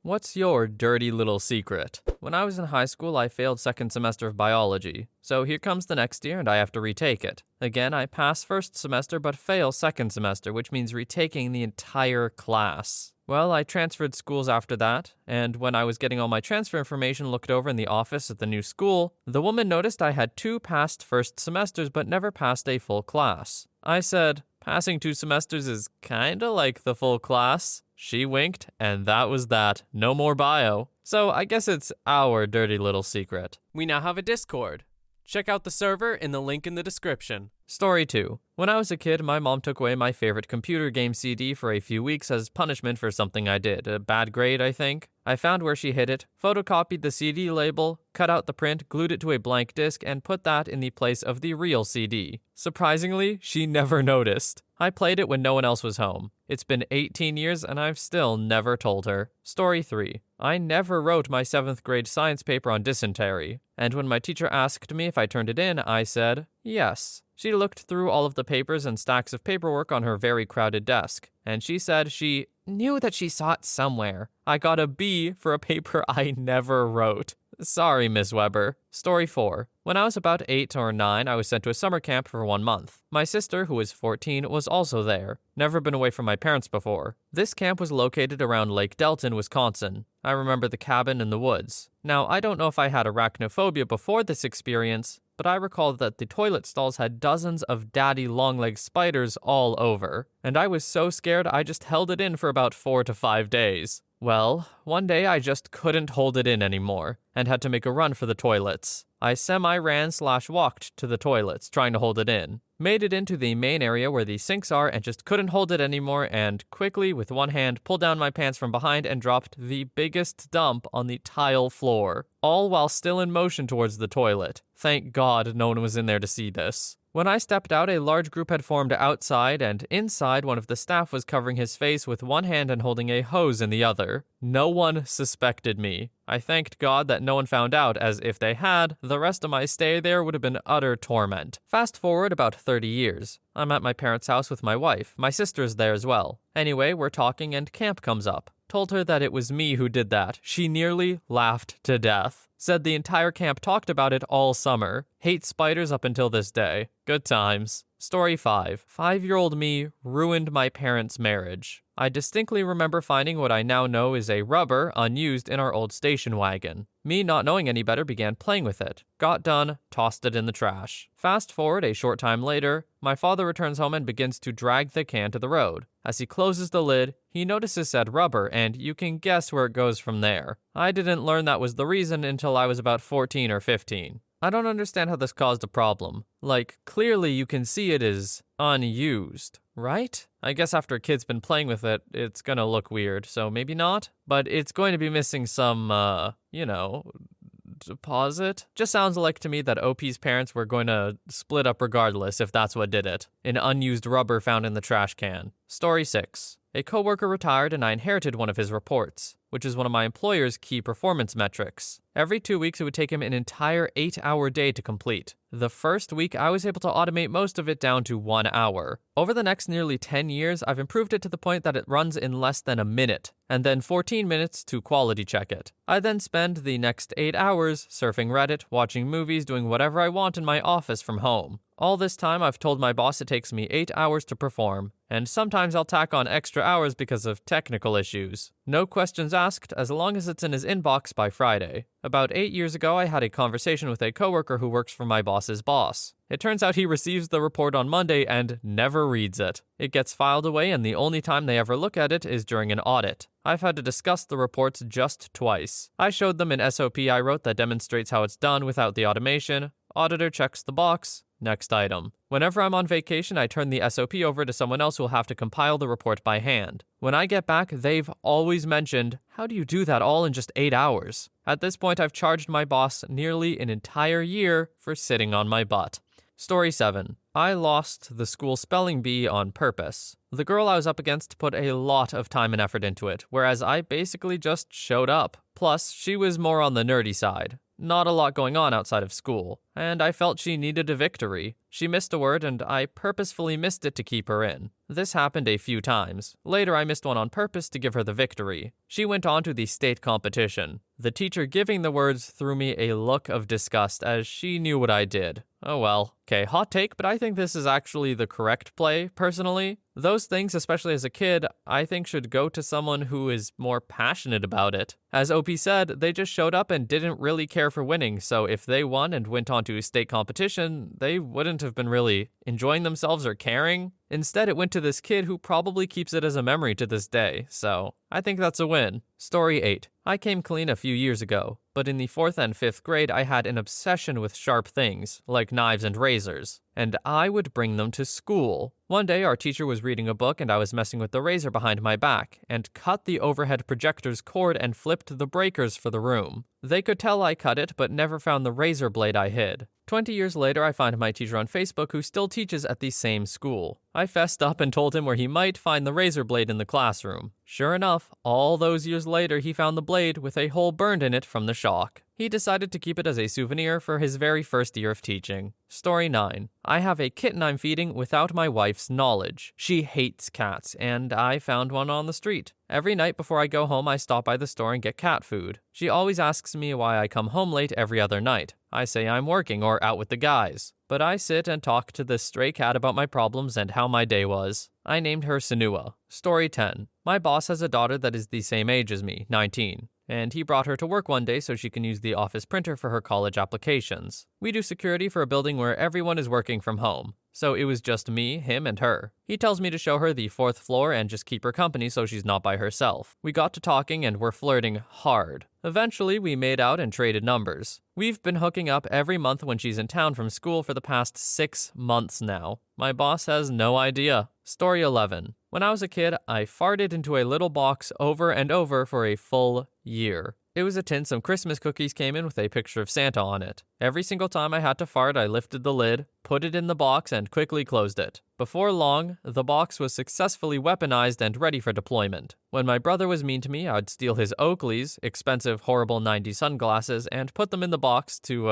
What's your dirty little secret? When I was in high school, I failed second semester of biology. So here comes the next year and I have to retake it. Again, I pass first semester but fail second semester, which means retaking the entire class. Well, I transferred schools after that, and when I was getting all my transfer information looked over in the office at the new school, the woman noticed I had 2 past first semesters but never passed a full class. I said, passing 2 semesters is kinda like the full class. She winked, and that was that. No more bio. So I guess it's our dirty little secret. We now have a Discord. Check out the server in the link in the description. Story 2. When I was a kid, my mom took away my favorite computer game CD for a few weeks as punishment for something I did. A bad grade, I think. I found where she hid it, photocopied the CD label, cut out the print, glued it to a blank disc, and put that in the place of the real CD. Surprisingly, she never noticed. I played it when no one else was home. It's been 18 years and I've still never told her. Story 3. I never wrote my 7th grade science paper on dysentery, and when my teacher asked me if I turned it in, I said yes. She looked through all of the papers and stacks of paperwork on her very crowded desk, and she said she knew that she saw it somewhere. I got a B for a paper I never wrote. Sorry, Miss Weber. Story 4. When I was about 8 or 9, I was sent to a summer camp for 1 month. My sister, who was 14, was also there. Never been away from my parents before. This camp was located around Lake Delton, Wisconsin. I remember the cabin in the woods. Now, I don't know if I had arachnophobia before this experience, but I recall that the toilet stalls had dozens of daddy long-legged spiders all over, and I was so scared I just held it in for about 4 to 5 days. Well, one day I just couldn't hold it in anymore, and had to make a run for the toilets. I semi-ran/walked to the toilets, trying to hold it in. Made it into the main area where the sinks are and just couldn't hold it anymore, and quickly, with one hand, pulled down my pants from behind and dropped the biggest dump on the tile floor, all while still in motion towards the toilet. Thank God no one was in there to see this. When I stepped out, a large group had formed outside, and inside, one of the staff was covering his face with one hand and holding a hose in the other. No one suspected me. I thanked God that no one found out, as if they had, the rest of my stay there would have been utter torment. Fast forward about 30 years. I'm at my parents' house with my wife. My sister's there as well. Anyway, we're talking and camp comes up. Told her that it was me who did that. She nearly laughed to death. Said the entire camp talked about it all summer. Hate spiders up until this day. Good times. Story 5. 5-year-old me ruined my parents' marriage. I distinctly remember finding what I now know is a rubber unused in our old station wagon. Me, not knowing any better, began playing with it. Got done, tossed it in the trash. Fast forward a short time later, my father returns home and begins to drag the can to the road. As he closes the lid, he notices said rubber, and you can guess where it goes from there. I didn't learn that was the reason until I was about 14 or 15. I don't understand how this caused a problem. Like, clearly you can see it is unused, right? I guess after a kid's been playing with it, it's gonna look weird, so maybe not? But it's going to be missing some, deposit? Just sounds like to me that OP's parents were going to split up regardless if that's what did it. An unused rubber found in the trash can. Story 6. A coworker retired and I inherited one of his reports, which is one of my employer's key performance metrics. Every 2 weeks, it would take him an entire 8-hour day to complete. The first week, I was able to automate most of it down to 1 hour. Over the next nearly 10 years, I've improved it to the point that it runs in less than a minute, and then 14 minutes to quality check it. I then spend the next 8 hours surfing Reddit, watching movies, doing whatever I want in my office from home. All this time, I've told my boss it takes me 8 hours to perform, and sometimes I'll tack on extra hours because of technical issues. No questions asked as long as it's in his inbox by Friday. About 8 years ago, I had a conversation with a coworker who works for my boss's boss. It turns out he receives the report on Monday and never reads it. It gets filed away, and the only time they ever look at it is during an audit. I've had to discuss the reports just twice. I showed them an SOP I wrote that demonstrates how it's done without the automation. Auditor checks the box. Next item. Whenever I'm on vacation, I turn the SOP over to someone else who will have to compile the report by hand. When I get back, they've always mentioned, how do you do that all in just 8 hours? At this point, I've charged my boss nearly an entire year for sitting on my butt. Story 7. I lost the school spelling bee on purpose. The girl I was up against put a lot of time and effort into it, whereas I basically just showed up. Plus, she was more on the nerdy side. Not a lot going on outside of school, and I felt she needed a victory. She missed a word, and I purposefully missed it to keep her in. This happened a few times. Later, I missed one on purpose to give her the victory. She went on to the state competition. The teacher giving the words threw me a look of disgust as she knew what I did. Oh well. Okay, hot take, but I think this is actually the correct play, personally. Those things, especially as a kid, I think should go to someone who is more passionate about it. As OP said, they just showed up and didn't really care for winning, so if they won and went on to state competition, they wouldn't have been really enjoying themselves or caring. Instead, it went to this kid who probably keeps it as a memory to this day, so I think that's a win. Story 8. I came clean a few years ago, but in the 4th and 5th grade I had an obsession with sharp things, like knives and razors, and I would bring them to school. One day our teacher was reading a book and I was messing with the razor behind my back, and cut the overhead projector's cord and flipped the breakers for the room. They could tell I cut it, but never found the razor blade I hid. 20 years later, I find my teacher on Facebook who still teaches at the same school. I fessed up and told him where he might find the razor blade in the classroom. Sure enough, all those years later, he found the blade with a hole burned in it from the shock. He decided to keep it as a souvenir for his very first year of teaching. Story 9. I have a kitten I'm feeding without my wife's knowledge. She hates cats, and I found one on the street. Every night before I go home, I stop by the store and get cat food. She always asks me why I come home late every other night. I say I'm working or out with the guys. But I sit and talk to this stray cat about my problems and how my day was. I named her Sanua. Story 10. My boss has a daughter that is the same age as me, 19. And he brought her to work one day so she can use the office printer for her college applications. We do security for a building where everyone is working from home. So it was just me, him, and her. He tells me to show her the 4th floor and just keep her company so she's not by herself. We got to talking and were flirting hard. Eventually, we made out and traded numbers. We've been hooking up every month when she's in town from school for the past 6 months now. My boss has no idea. Story 11. When I was a kid, I farted into a little box over and over for a full year. It was a tin some Christmas cookies came in with a picture of Santa on it. Every single time I had to fart, I lifted the lid, put it in the box, and quickly closed it. Before long, the box was successfully weaponized and ready for deployment. When my brother was mean to me, I'd steal his Oakley's, expensive, horrible 90s sunglasses, and put them in the box to,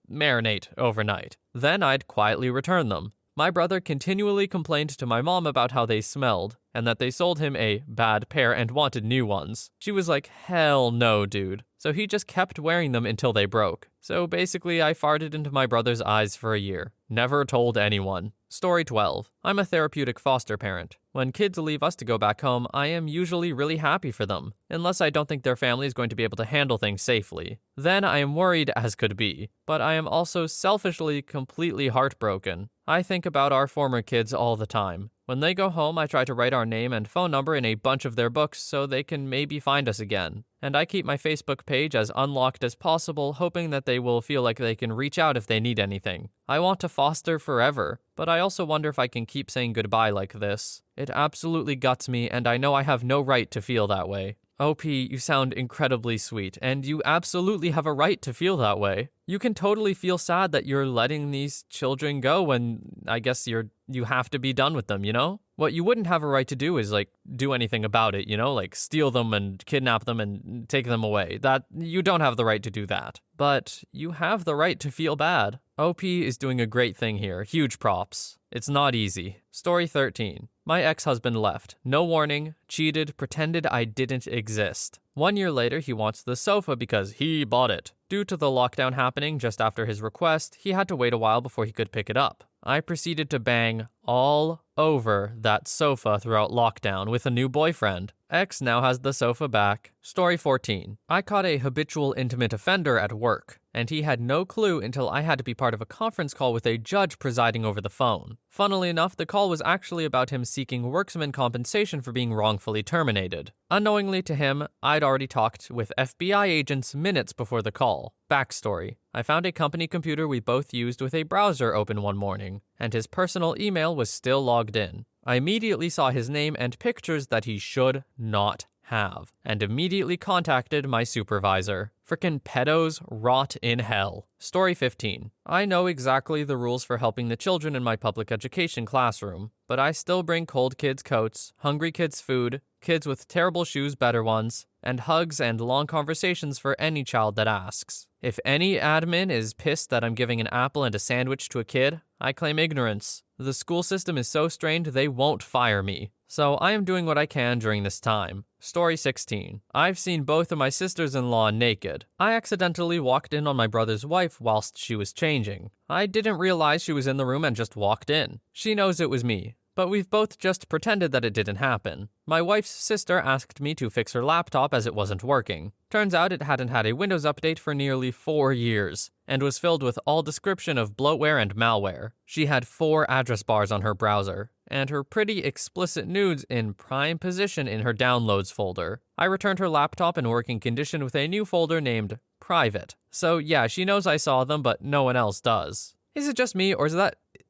marinate overnight. Then I'd quietly return them. My brother continually complained to my mom about how they smelled, and that they sold him a bad pair and wanted new ones. She was like, hell no, dude. So he just kept wearing them until they broke. So basically, I farted into my brother's eyes for a year. Never told anyone. Story 12. I'm a therapeutic foster parent. When kids leave us to go back home, I am usually really happy for them, unless I don't think their family is going to be able to handle things safely. Then I am worried as could be, but I am also selfishly completely heartbroken. I think about our former kids all the time. When they go home, I try to write our name and phone number in a bunch of their books so they can maybe find us again. And I keep my Facebook page as unlocked as possible, hoping that they will feel like they can reach out if they need anything. I want to foster forever, but I also wonder if I can keep saying goodbye like this. It absolutely guts me, and I know I have no right to feel that way. OP, you sound incredibly sweet, and you absolutely have a right to feel that way. You can totally feel sad that you're letting these children go when I guess you have to be done with them, you know? What you wouldn't have a right to do is do anything about it, you know? Like steal them and kidnap them and take them away. That you don't have the right to do that. But you have the right to feel bad. OP is doing a great thing here. Huge props. It's not easy. Story 13. My ex-husband left. No warning, cheated, pretended I didn't exist. 1 year later, he wants the sofa because he bought it. Due to the lockdown happening just after his request, he had to wait a while before he could pick it up. I proceeded to bang all over that sofa throughout lockdown with a new boyfriend. Ex now has the sofa back. Story 14. I caught a habitual intimate offender at work, and he had no clue until I had to be part of a conference call with a judge presiding over the phone. Funnily enough, the call was actually about him seeking worksman compensation for being wrongfully terminated. Unknowingly to him, I'd already talked with FBI agents minutes before the call. Backstory. I found a company computer we both used with a browser open one morning, and his personal email was still logged in. I immediately saw his name and pictures that he should not have, and immediately contacted my supervisor. Frickin' pedos rot in hell. Story 15. I know exactly the rules for helping the children in my public education classroom, but I still bring cold kids coats, hungry kids food, kids with terrible shoes better ones, and hugs and long conversations for any child that asks. If any admin is pissed that I'm giving an apple and a sandwich to a kid, I claim ignorance. The school system is so strained they won't fire me. So I am doing what I can during this time. Story 16. I've seen both of my sisters-in-law naked. I accidentally walked in on my brother's wife whilst she was changing. I didn't realize she was in the room and just walked in. She knows it was me, but we've both just pretended that it didn't happen. My wife's sister asked me to fix her laptop as it wasn't working. Turns out it hadn't had a Windows update for nearly 4 years, and was filled with all description of bloatware and malware. She had 4 address bars on her browser, and her pretty explicit nudes in prime position in her downloads folder. I returned her laptop in working condition with a new folder named Private. So yeah, she knows I saw them, but no one else does. Is it just me, or is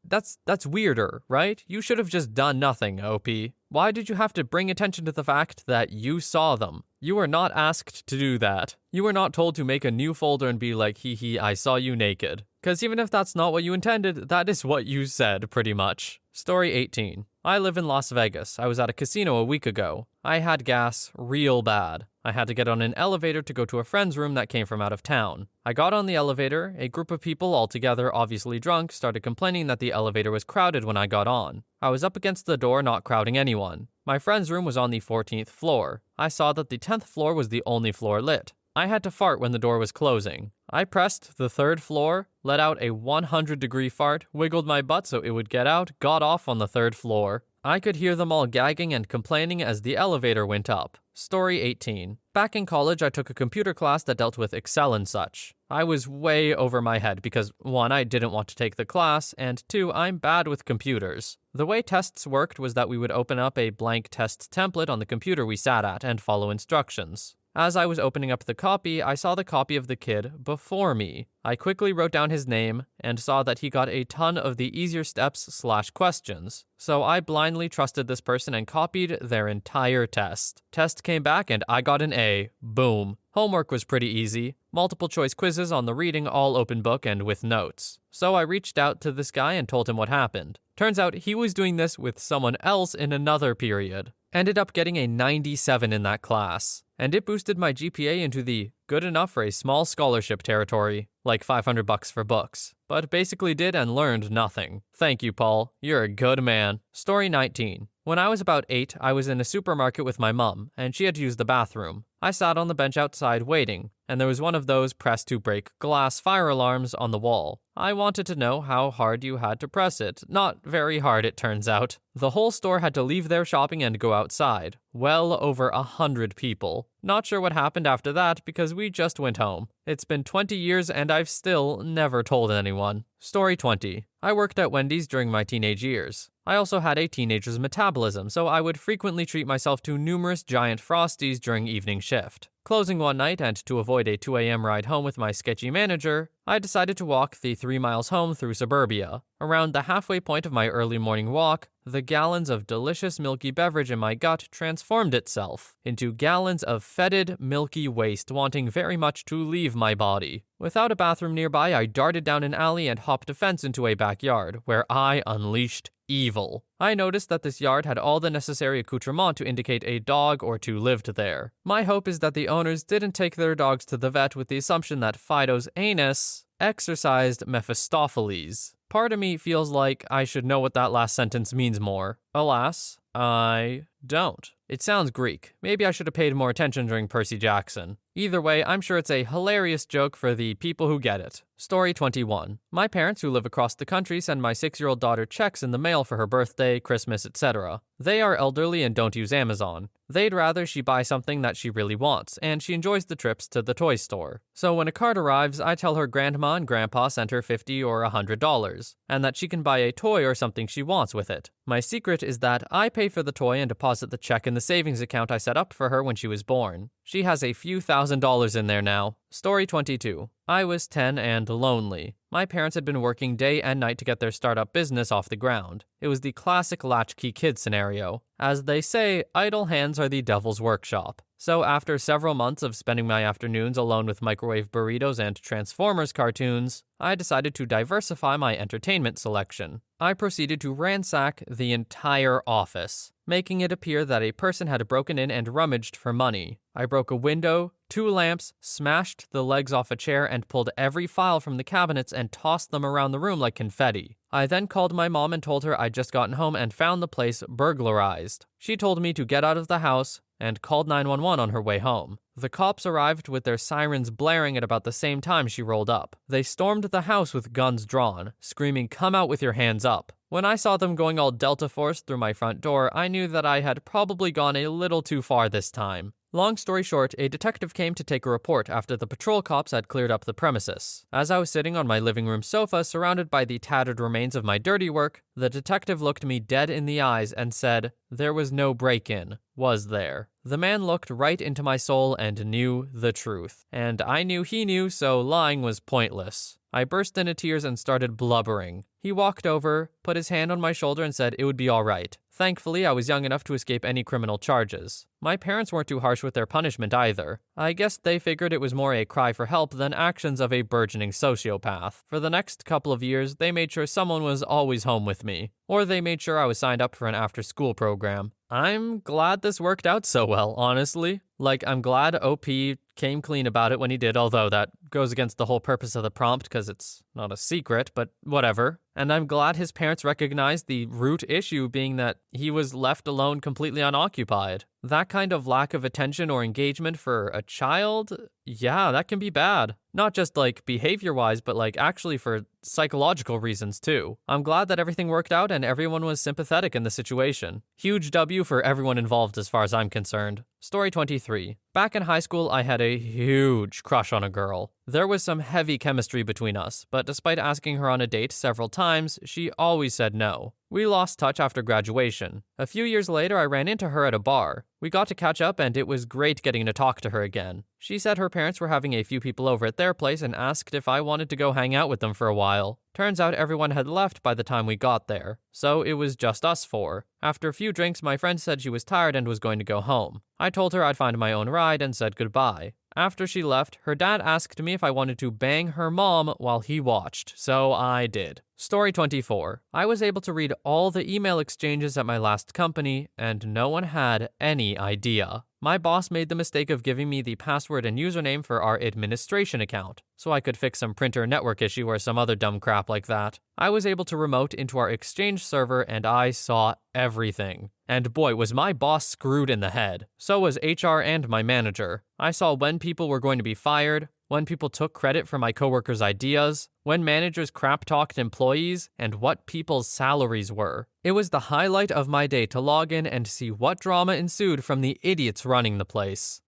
that's weirder, right? You should have just done nothing, OP. Why did you have to bring attention to the fact that you saw them? You were not asked to do that. You were not told to make a new folder and be like, hee hee, I saw you naked. Because even if that's not what you intended, that is what you said, pretty much. Story 18. I live in Las Vegas. I was at a casino a week ago. I had gas real bad. I had to get on an elevator to go to a friend's room that came from out of town. I got on the elevator. A group of people, all together, obviously drunk, started complaining that the elevator was crowded when I got on. I was up against the door, not crowding anyone. My friend's room was on the 14th floor. I saw that the 10th floor was the only floor lit. I had to fart when the door was closing. I pressed the 3rd floor, let out a 100-degree fart, wiggled my butt so it would get out, got off on the 3rd floor. I could hear them all gagging and complaining as the elevator went up. Story 18. Back in college, I took a computer class that dealt with Excel and such. I was way over my head because 1, I didn't want to take the class, and 2, I'm bad with computers. The way tests worked was that we would open up a blank test template on the computer we sat at and follow instructions. As I was opening up the copy, I saw the copy of the kid before me. I quickly wrote down his name and saw that he got a ton of the easier steps/questions. So I blindly trusted this person and copied their entire test. Test came back and I got an A. Boom. Homework was pretty easy. Multiple choice quizzes on the reading, all open book and with notes. So I reached out to this guy and told him what happened. Turns out he was doing this with someone else in another period. Ended up getting a 97 in that class. And it boosted my GPA into the good enough for a small scholarship territory, like $500 for books. But basically did and learned nothing. Thank you, Paul. You're a good man. Story 19. When I was about 8, I was in a supermarket with my mom, and she had to use the bathroom. I sat on the bench outside waiting, and there was one of those press to break glass fire alarms on the wall. I wanted to know how hard you had to press it. Not very hard, it turns out. The whole store had to leave their shopping and go outside. Well over 100 people. Not sure what happened after that because we just went home. It's been 20 years and I've still never told anyone. Story 20. I worked at Wendy's during my teenage years. I also had a teenager's metabolism, so I would frequently treat myself to numerous giant Frosties during evening shift. Closing one night, and to avoid a 2 a.m. ride home with my sketchy manager, I decided to walk the 3 miles home through suburbia. Around the halfway point of my early morning walk, the gallons of delicious milky beverage in my gut transformed itself into gallons of fetid, milky waste wanting very much to leave my body. Without a bathroom nearby, I darted down an alley and hopped a fence into a backyard, where I unleashed evil. I noticed that this yard had all the necessary accoutrement to indicate a dog or 2 lived there. My hope is that the owners didn't take their dogs to the vet with the assumption that Fido's anus exercised Mephistopheles. Part of me feels like I should know what that last sentence means more. Alas, I don't. It sounds Greek. Maybe I should have paid more attention during Percy Jackson. Either way, I'm sure it's a hilarious joke for the people who get it. Story 21. My parents, who live across the country, send my 6-year-old daughter checks in the mail for her birthday, Christmas, etc. They are elderly and don't use Amazon. They'd rather she buy something that she really wants, and she enjoys the trips to the toy store. So when a card arrives, I tell her grandma and grandpa sent her $50 or $100, and that she can buy a toy or something she wants with it. My secret is that I pay for the toy and deposit the check in the savings account I set up for her when she was born. She has a few $1,000s in there now. Story 22. I was 10 and lonely. My parents had been working day and night to get their startup business off the ground. It was the classic latchkey kid scenario. As they say, idle hands are the devil's workshop. So after several months of spending my afternoons alone with microwave burritos and Transformers cartoons, I decided to diversify my entertainment selection. I proceeded to ransack the entire office, making it appear that a person had broken in and rummaged for money. I broke a window, 2 lamps, smashed the legs off a chair, and pulled every file from the cabinets and tossed them around the room like confetti. I then called my mom and told her I'd just gotten home and found the place burglarized. She told me to get out of the house and called 911 on her way home. The cops arrived with their sirens blaring at about the same time she rolled up. They stormed the house with guns drawn, screaming, "Come out with your hands up." When I saw them going all Delta Force through my front door, I knew that I had probably gone a little too far this time. Long story short, a detective came to take a report after the patrol cops had cleared up the premises. As I was sitting on my living room sofa, surrounded by the tattered remains of my dirty work, the detective looked me dead in the eyes and said, "There was no break-in, was there?" The man looked right into my soul and knew the truth. And I knew he knew, so lying was pointless. I burst into tears and started blubbering. He walked over, put his hand on my shoulder and said it would be all right. Thankfully, I was young enough to escape any criminal charges. My parents weren't too harsh with their punishment either. I guess they figured it was more a cry for help than actions of a burgeoning sociopath. For the next couple of years, they made sure someone was always home with me. Or they made sure I was signed up for an after-school program. I'm glad this worked out so well, honestly. I'm glad OP came clean about it when he did, although that goes against the whole purpose of the prompt because it's not a secret, but whatever. And I'm glad his parents recognized the root issue being that he was left alone completely unoccupied. That kind of lack of attention or engagement for a child, yeah, that can be bad. Not just behavior-wise, but actually for psychological reasons too. I'm glad that everything worked out and everyone was sympathetic in the situation. Huge W for everyone involved as far as I'm concerned. Story 23. Back in high school, I had a huge crush on a girl. There was some heavy chemistry between us, but despite asking her on a date several times, she always said no. We lost touch after graduation. A few years later, I ran into her at a bar. We got to catch up and it was great getting to talk to her again. She said her parents were having a few people over at their place and asked if I wanted to go hang out with them for a while. Turns out everyone had left by the time we got there, so it was just us 4. After a few drinks, my friend said she was tired and was going to go home. I told her I'd find my own ride and said goodbye. After she left, her dad asked me if I wanted to bang her mom while he watched, so I did. Story 24. I was able to read all the email exchanges at my last company, and no one had any idea. My boss made the mistake of giving me the password and username for our administration account, so I could fix some printer network issue or some other dumb crap like that. I was able to remote into our Exchange server and I saw everything. And boy, was my boss screwed in the head. So was HR and my manager. I saw when people were going to be fired, when people took credit for my coworkers' ideas, when managers crap-talked employees, and what people's salaries were. It was the highlight of my day to log in and see what drama ensued from the idiots running the place.